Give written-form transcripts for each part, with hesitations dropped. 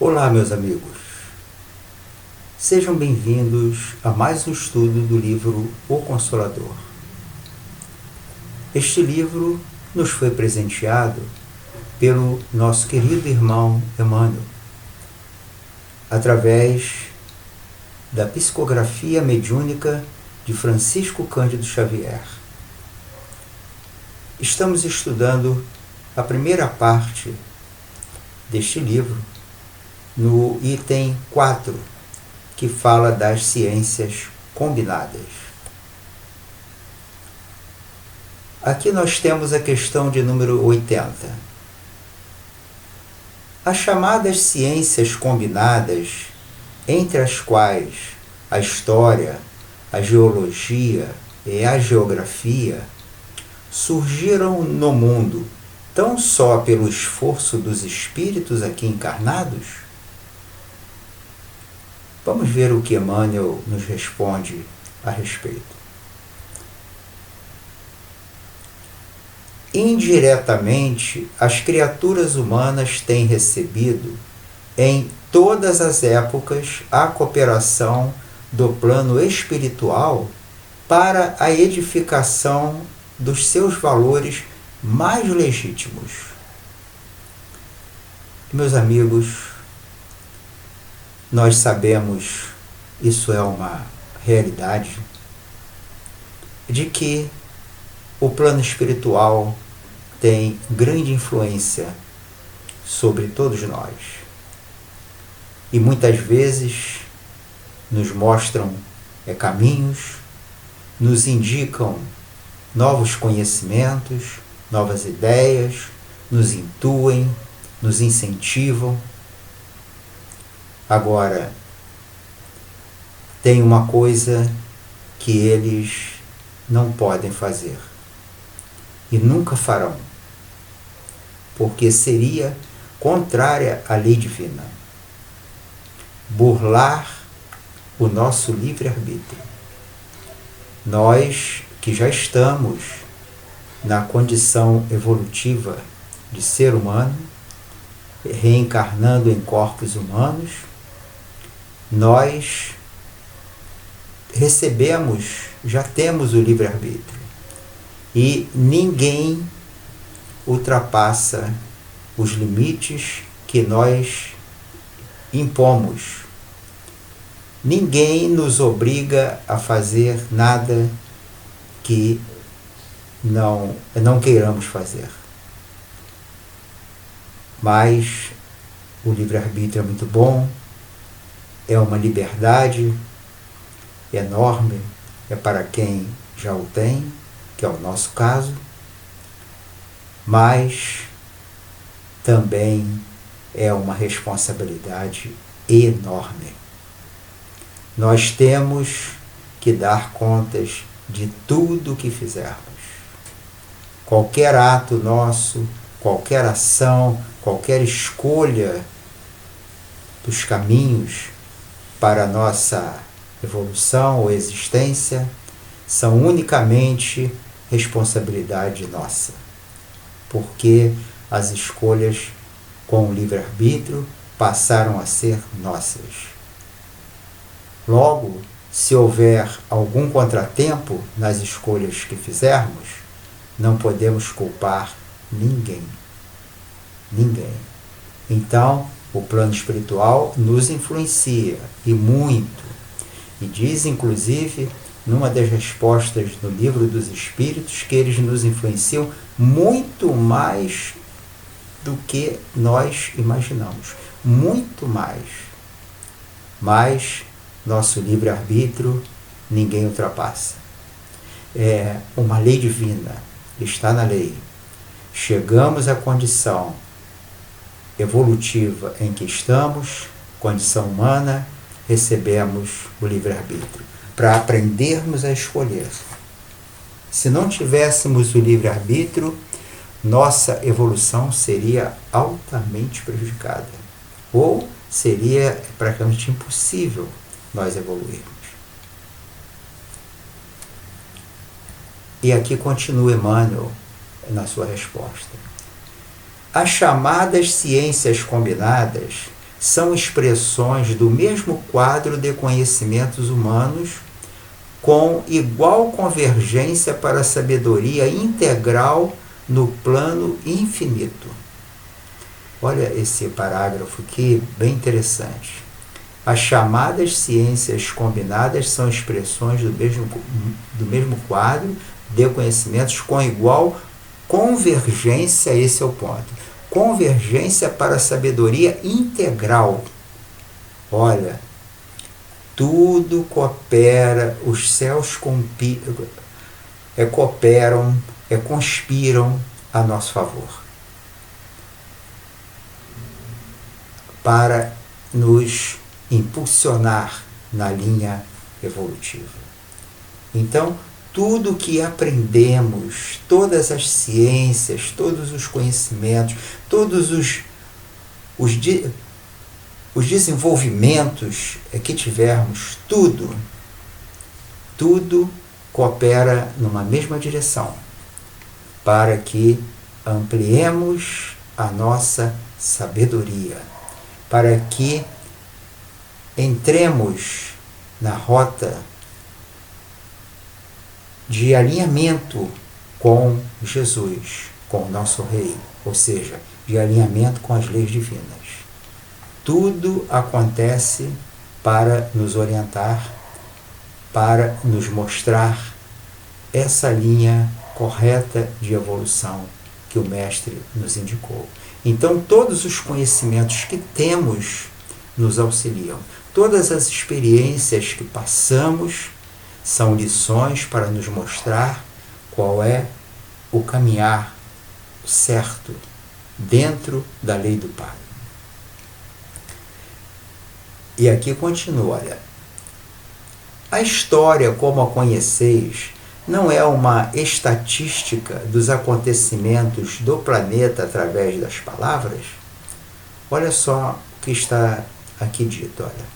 Olá, meus amigos. Sejam bem-vindos a mais um estudo do livro O Consolador. Este livro nos foi presenteado pelo nosso querido irmão Emmanuel, através da psicografia mediúnica de Francisco Cândido Xavier. Estamos estudando a primeira parte deste livro, no item 4, que fala das ciências combinadas. Aqui nós temos a questão de número 80. As chamadas ciências combinadas, entre as quais a história, a geologia e a geografia, surgiram no mundo tão só pelo esforço dos espíritos aqui encarnados? Vamos ver o que Emmanuel nos responde a respeito. Indiretamente, as criaturas humanas têm recebido, em todas as épocas, a cooperação do plano espiritual para a edificação dos seus valores mais legítimos. Meus amigos, nós sabemos, isso é uma realidade, de que o plano espiritual tem grande influência sobre todos nós. E muitas vezes nos mostram caminhos, nos indicam novos conhecimentos, novas ideias, nos intuem, nos incentivam. Agora, tem uma coisa que eles não podem fazer e nunca farão, porque seria contrária à lei divina: burlar o nosso livre-arbítrio. Nós que já estamos na condição evolutiva de ser humano, reencarnando em corpos humanos, nós recebemos, já temos o livre-arbítrio. E ninguém ultrapassa os limites que nós impomos. Ninguém nos obriga a fazer nada que não queiramos fazer. Mas o livre-arbítrio é muito bom, é uma liberdade enorme, é para quem já o tem, que é o nosso caso, mas também é uma responsabilidade enorme. Nós temos que dar contas de tudo o que fizermos. Qualquer ato nosso, qualquer ação, qualquer escolha dos caminhos para a nossa evolução ou existência são unicamente responsabilidade nossa, porque as escolhas com o livre-arbítrio passaram a ser nossas. Logo, se houver algum contratempo nas escolhas que fizermos, não podemos culpar ninguém. Ninguém. Então, o plano espiritual nos influencia, e muito. E diz, inclusive, numa das respostas no Livro dos Espíritos, que eles nos influenciam muito mais do que nós imaginamos. Muito mais. Mas nosso livre-arbítrio ninguém ultrapassa. É uma lei divina, está na lei. Chegamos à condição evolutiva em que estamos, condição humana, recebemos o livre-arbítrio para aprendermos a escolher. Se não tivéssemos o livre-arbítrio, nossa evolução seria altamente prejudicada, ou seria praticamente impossível nós evoluirmos. E aqui continua Emmanuel na sua resposta. As chamadas ciências combinadas são expressões do mesmo quadro de conhecimentos humanos com igual convergência para a sabedoria integral no plano infinito. Olha esse parágrafo aqui, bem interessante. As chamadas ciências combinadas são expressões do mesmo quadro de conhecimentos com igual convergência, esse é o ponto. Convergência para a sabedoria integral. Olha, tudo coopera, os céus cooperam, conspiram a nosso favor para nos impulsionar na linha evolutiva. Então, tudo que aprendemos, todas as ciências, todos os conhecimentos, todos os desenvolvimentos que tivermos, tudo coopera numa mesma direção, para que ampliemos a nossa sabedoria, para que entremos na rota de alinhamento com Jesus, com o nosso Rei, ou seja, de alinhamento com as leis divinas. Tudo acontece para nos orientar, para nos mostrar essa linha correta de evolução que o Mestre nos indicou. Então, todos os conhecimentos que temos nos auxiliam. Todas as experiências que passamos são lições para nos mostrar qual é o caminhar certo dentro da lei do Pai. E aqui continua, olha. A história, como a conheceis, não é uma estatística dos acontecimentos do planeta através das palavras? Olha só o que está aqui dito, olha.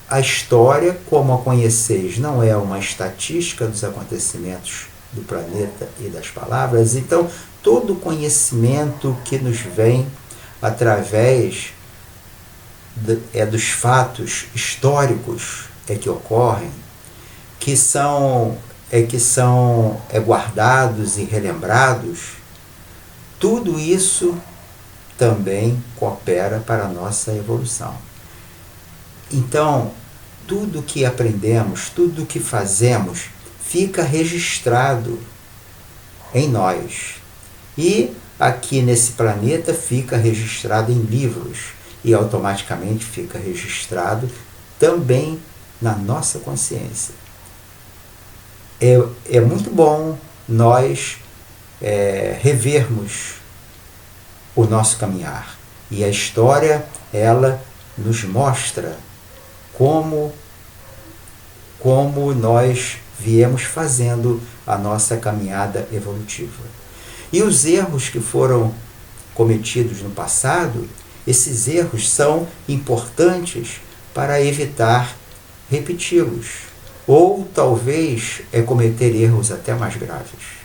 A história, como a conheceis, não é uma estatística dos acontecimentos do planeta e das palavras. Então, todo conhecimento que nos vem através dos fatos históricos que ocorrem, que são guardados e relembrados, tudo isso também coopera para a nossa evolução. Então, tudo que aprendemos, tudo que fazemos, fica registrado em nós. E aqui nesse planeta fica registrado em livros e automaticamente fica registrado também na nossa consciência. É muito bom nós revermos o nosso caminhar. E a história, ela nos mostra como nós viemos fazendo a nossa caminhada evolutiva. E os erros que foram cometidos no passado, esses erros são importantes para evitar repeti-los, ou talvez cometer erros até mais graves.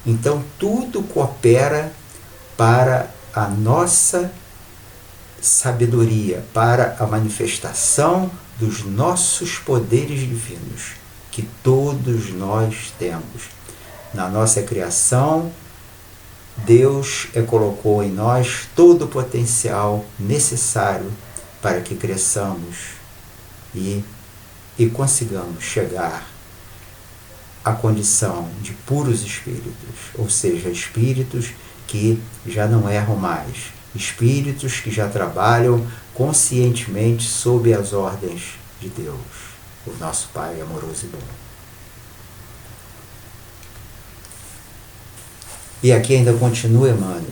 Então, tudo coopera para a nossa sabedoria, para a manifestação dos nossos poderes divinos, que todos nós temos. Na nossa criação, Deus colocou em nós todo o potencial necessário para que cresçamos e consigamos chegar à condição de puros espíritos, ou seja, espíritos que já não erram mais, espíritos que já trabalham conscientemente sob as ordens de Deus, o nosso Pai amoroso e bom. E aqui ainda continua Emmanuel.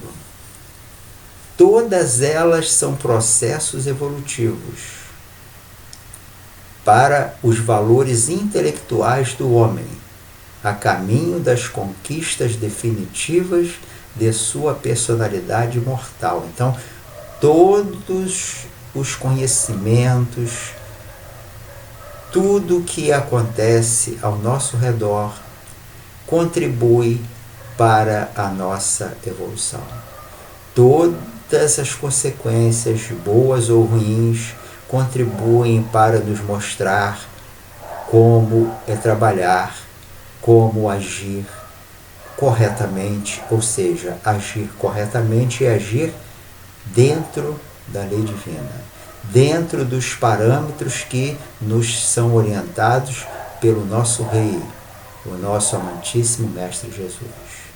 Todas elas são processos evolutivos para os valores intelectuais do homem, a caminho das conquistas definitivas de sua personalidade mortal. Então, todos os conhecimentos, tudo que acontece ao nosso redor contribui para a nossa evolução. todas as consequências, boas ou ruins, contribuem para nos mostrar como é trabalhar, como agir corretamente, ou seja, agir corretamente e agir dentro da lei divina, dentro dos parâmetros que nos são orientados pelo nosso Rei, o nosso amantíssimo Mestre Jesus.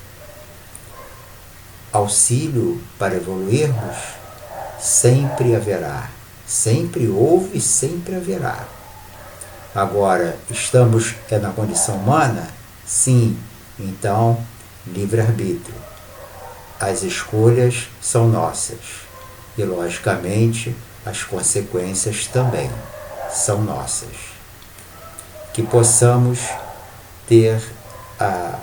Auxílio para evoluirmos sempre haverá, sempre houve e sempre haverá. Agora, estamos na condição humana? Sim, então, livre-arbítrio. As escolhas são nossas e, logicamente, as consequências também são nossas. Que possamos ter a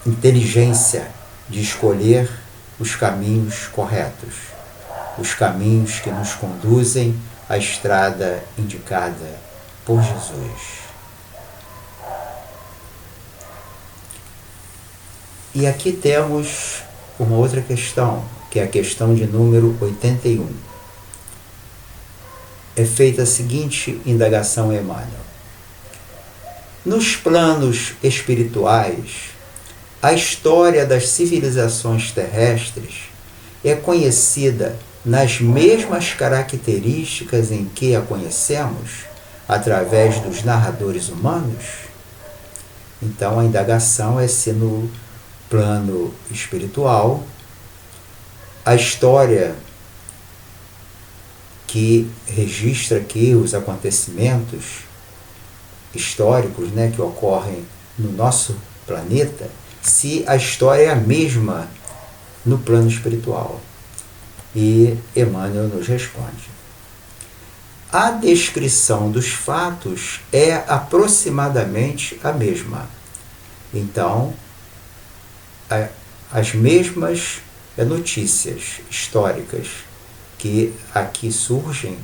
inteligência de escolher os caminhos corretos, os caminhos que nos conduzem à estrada indicada por Jesus. E aqui temos uma outra questão, que é a questão de número 81. É feita a seguinte indagação a Emmanuel. Nos planos espirituais, a história das civilizações terrestres é conhecida nas mesmas características em que a conhecemos, através dos narradores humanos? Então a indagação é se no plano espiritual a história que registra aqui os acontecimentos históricos, que ocorrem no nosso planeta, se a história é a mesma no plano espiritual. E Emmanuel nos responde: a descrição dos fatos é aproximadamente a mesma. Então, as mesmas notícias históricas que aqui surgem,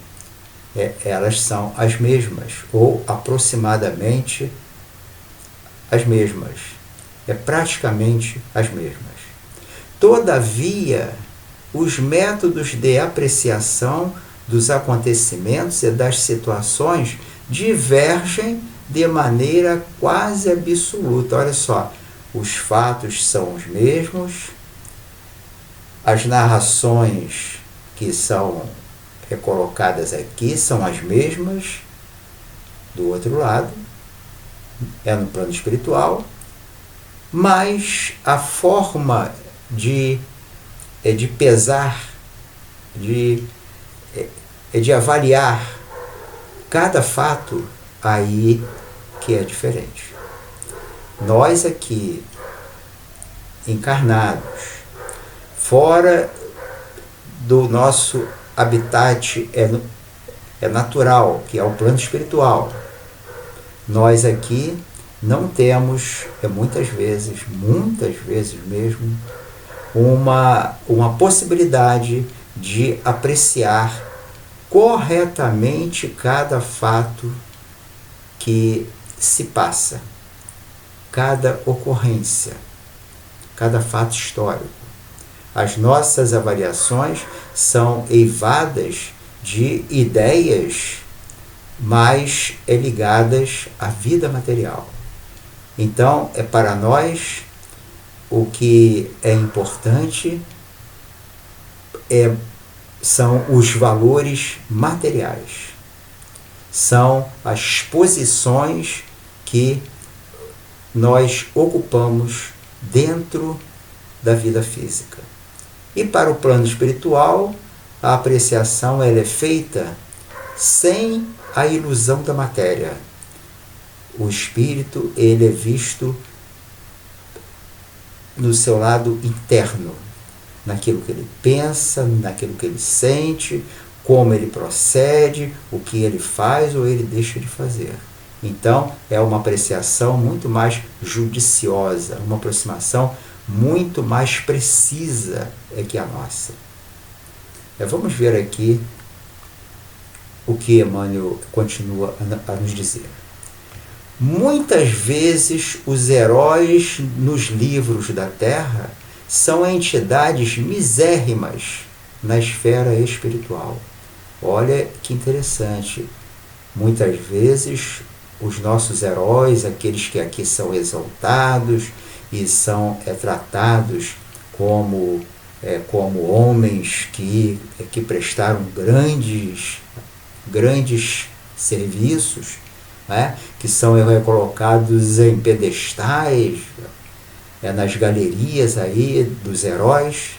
elas são as mesmas, ou aproximadamente as mesmas. É praticamente as mesmas. Todavia, os métodos de apreciação dos acontecimentos e das situações divergem de maneira quase absoluta. Olha só, os fatos são os mesmos, as narrações que são colocadas aqui são as mesmas, do outro lado, no plano espiritual, mas a forma de pesar, de avaliar cada fato, aí que é diferente. Nós aqui, encarnados, fora do nosso habitat natural, que é o plano espiritual, nós aqui não temos, muitas vezes mesmo, uma possibilidade de apreciar corretamente cada fato que se passa, cada ocorrência, cada fato histórico. As nossas avaliações são eivadas de ideias mais ligadas à vida material. Então, para nós, o que é importante são os valores materiais, são as posições que nós ocupamos dentro da vida física. E para o plano espiritual, a apreciação ela é feita sem a ilusão da matéria. O espírito ele é visto no seu lado interno, naquilo que ele pensa, naquilo que ele sente, como ele procede, o que ele faz ou ele deixa de fazer. Então, é uma apreciação muito mais judiciosa, uma aproximação muito mais precisa que a nossa. Vamos ver aqui o que Emmanuel continua a nos dizer. Muitas vezes os heróis nos livros da Terra são entidades misérrimas na esfera espiritual. Olha que interessante. Muitas vezes os nossos heróis, aqueles que aqui são exaltados e são tratados como homens que prestaram grandes serviços, né? Que são colocados em pedestais, nas galerias aí dos heróis.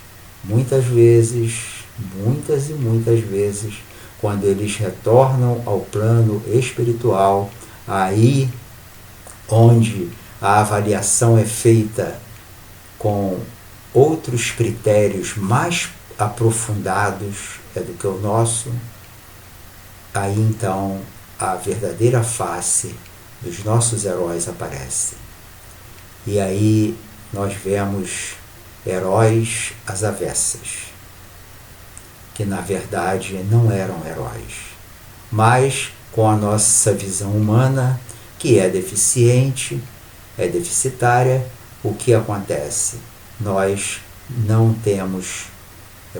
Muitas e muitas vezes, quando eles retornam ao plano espiritual, aí onde a avaliação é feita com outros critérios mais aprofundados do que o nosso, aí então a verdadeira face dos nossos heróis aparece. E aí nós vemos heróis às avessas, que na verdade não eram heróis, mas com a nossa visão humana, que é deficiente, é deficitária, o que acontece? Nós não temos,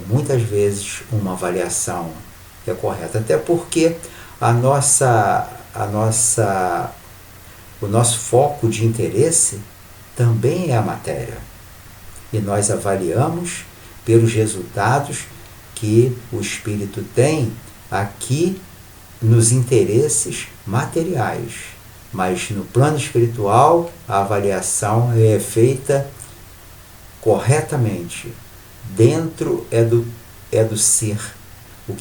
muitas vezes, uma avaliação correta, até porque o nosso foco de interesse também é a matéria. E nós avaliamos pelos resultados que o espírito tem aqui nos interesses materiais. Mas no plano espiritual, a avaliação é feita corretamente. Dentro é do ser. O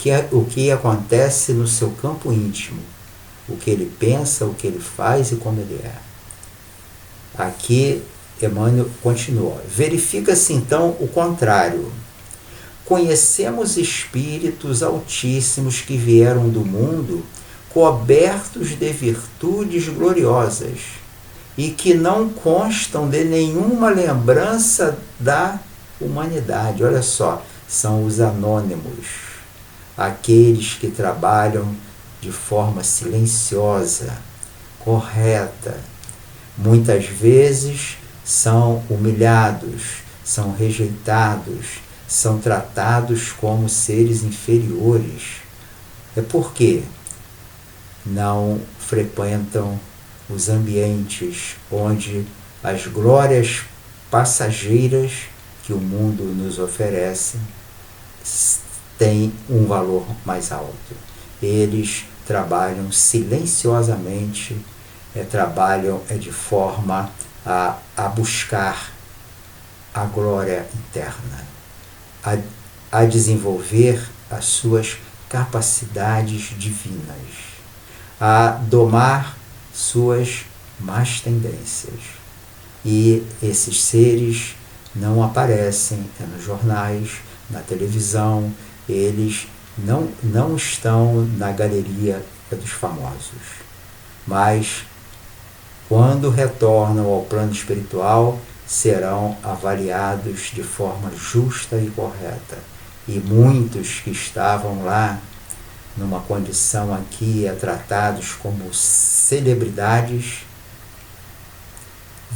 que acontece no seu campo íntimo. O que ele pensa, o que ele faz e como ele é. Aqui Emmanuel continua. Verifica-se então o contrário. Conhecemos espíritos altíssimos que vieram do mundo cobertos de virtudes gloriosas e que não constam de nenhuma lembrança da humanidade. Olha só, são os anônimos, aqueles que trabalham de forma silenciosa, correta. Muitas vezes são humilhados, são rejeitados, são tratados como seres inferiores. É porque não frequentam os ambientes onde as glórias passageiras que o mundo nos oferece têm um valor mais alto. Eles trabalham silenciosamente, trabalham de forma a buscar a glória interna, a desenvolver as suas capacidades divinas, a domar suas más tendências. E esses seres não aparecem nos jornais, na televisão, eles não estão na galeria dos famosos. Mas, quando retornam ao plano espiritual, serão avaliados de forma justa e correta. E muitos que estavam lá, numa condição aqui, tratados como celebridades,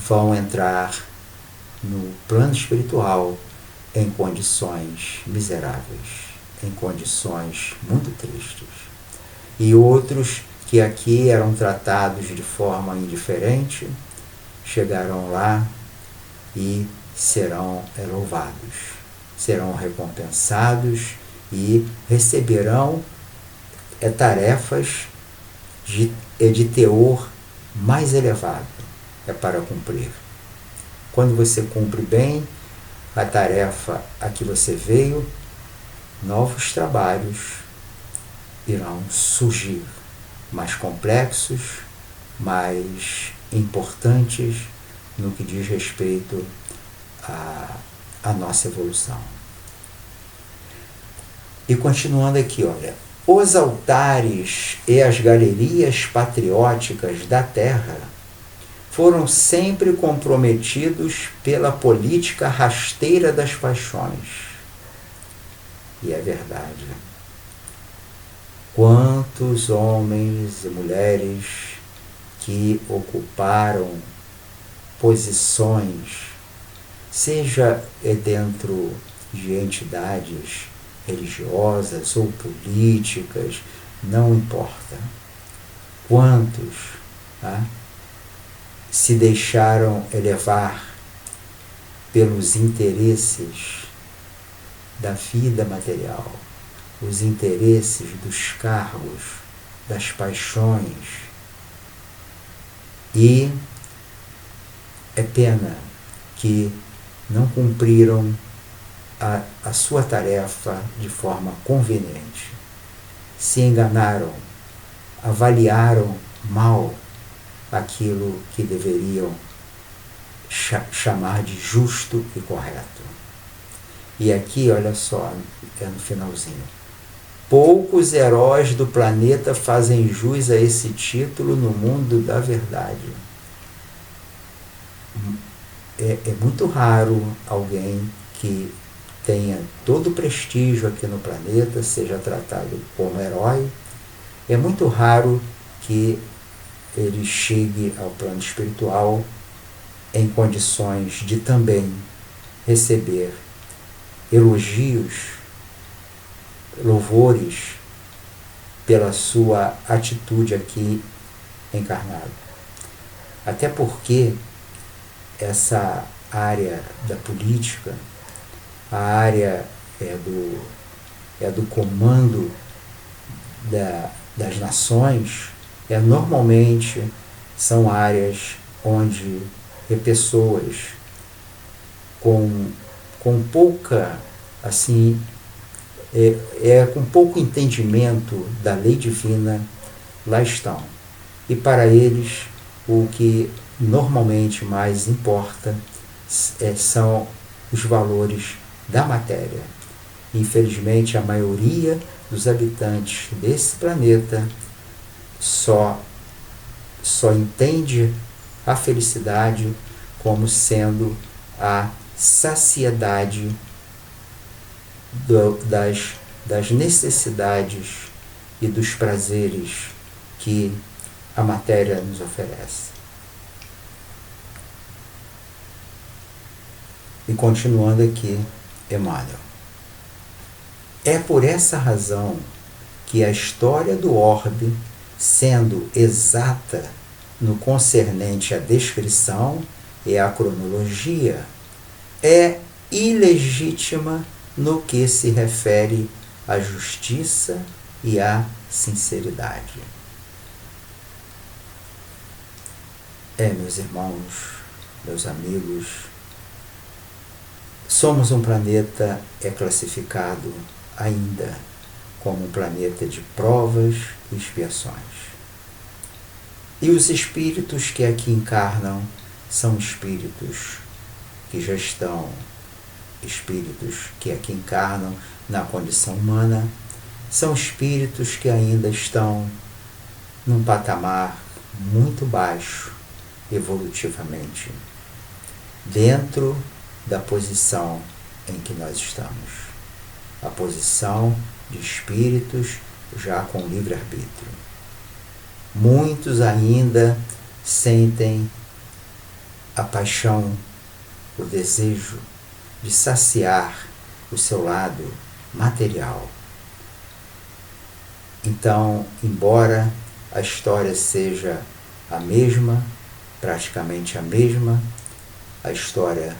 vão entrar no plano espiritual em condições miseráveis, em condições muito tristes. E outros que aqui eram tratados de forma indiferente, chegarão lá e serão louvados, serão recompensados e receberão tarefas de teor mais elevado para cumprir. Quando você cumpre bem a tarefa a que você veio, novos trabalhos irão surgir, mais complexos, mais importantes no que diz respeito à nossa evolução. E continuando aqui, olha, os altares e as galerias patrióticas da terra foram sempre comprometidos pela política rasteira das paixões. E é verdade. Quantos homens e mulheres que ocuparam posições, seja dentro de entidades religiosas ou políticas, não importa. Quantos, tá, se deixaram elevar pelos interesses da vida material, os interesses dos cargos, das paixões. E é pena que não cumpriram a sua tarefa de forma conveniente. Se enganaram, avaliaram mal aquilo que deveriam chamar de justo e correto. E aqui, olha só, é no finalzinho. Poucos heróis do planeta fazem jus a esse título no mundo da verdade. É muito raro alguém que tenha todo o prestígio aqui no planeta, seja tratado como herói. É muito raro que ele chegue ao plano espiritual em condições de também receber elogios, louvores pela sua atitude aqui encarnado. Até porque essa área da política, a área do comando das nações, normalmente são áreas onde pessoas com pouca, assim, com pouco entendimento da lei divina lá estão. E para eles o que normalmente mais importa são os valores da matéria. Infelizmente, a maioria dos habitantes desse planeta só entende a felicidade como sendo a saciedade das necessidades e dos prazeres que a matéria nos oferece. E continuando aqui, Emmanuel. É por essa razão que a história do orbe, sendo exata no concernente à descrição e à cronologia, é ilegítima no que se refere à justiça e à sinceridade. Meus irmãos, meus amigos, somos um planeta classificado ainda como um planeta de provas e expiações. E os espíritos que aqui encarnam são espíritos que já estão, espíritos que aqui encarnam na condição humana, são espíritos que ainda estão num patamar muito baixo evolutivamente, dentro da posição em que nós estamos, a posição de espíritos já com livre-arbítrio. Muitos ainda sentem a paixão, o desejo de saciar o seu lado material. Então, embora a história seja a mesma, praticamente a mesma, a história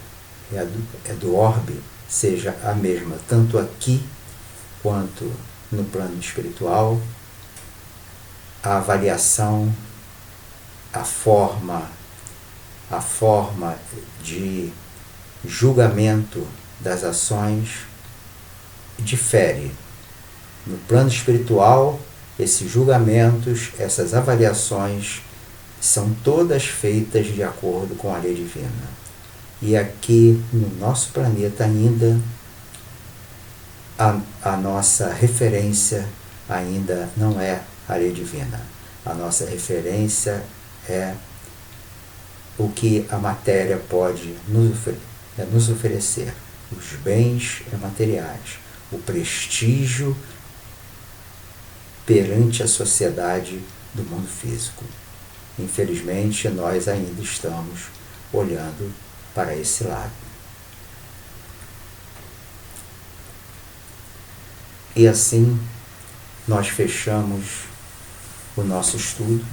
do orbe seja a mesma tanto aqui quanto no plano espiritual, a avaliação, a forma de julgamento das ações difere. No plano espiritual, esses julgamentos, essas avaliações são todas feitas de acordo com a lei divina. E aqui no nosso planeta ainda, a nossa referência ainda não é a lei divina. A nossa referência é o que a matéria pode nos oferecer. Os bens materiais, o prestígio perante a sociedade do mundo físico. Infelizmente, nós ainda estamos olhando para esse lado. E assim nós fechamos o nosso estudo,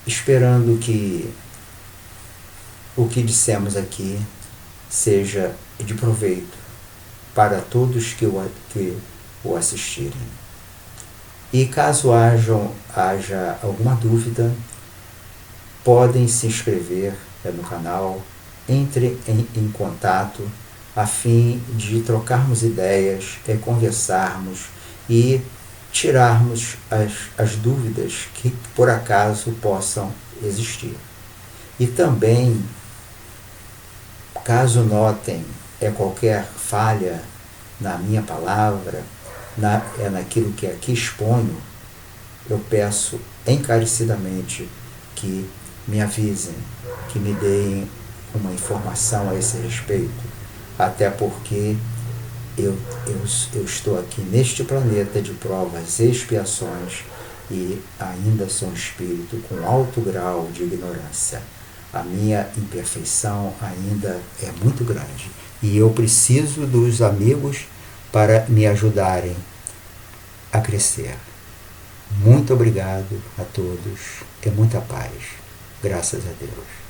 esperando que o que dissemos aqui seja de proveito para todos que o assistirem. E caso haja alguma dúvida, podem se inscrever no canal, entre em contato a fim de trocarmos ideias, conversarmos e tirarmos as dúvidas que por acaso possam existir. E também, caso notem qualquer falha na minha palavra, naquilo que aqui exponho, eu peço encarecidamente que me avisem, que me deem uma informação a esse respeito, até porque eu estou aqui neste planeta de provas e expiações e ainda sou um espírito com alto grau de ignorância. A minha imperfeição ainda é muito grande e eu preciso dos amigos para me ajudarem a crescer. Muito obrigado a todos e muita paz. Graças a Deus.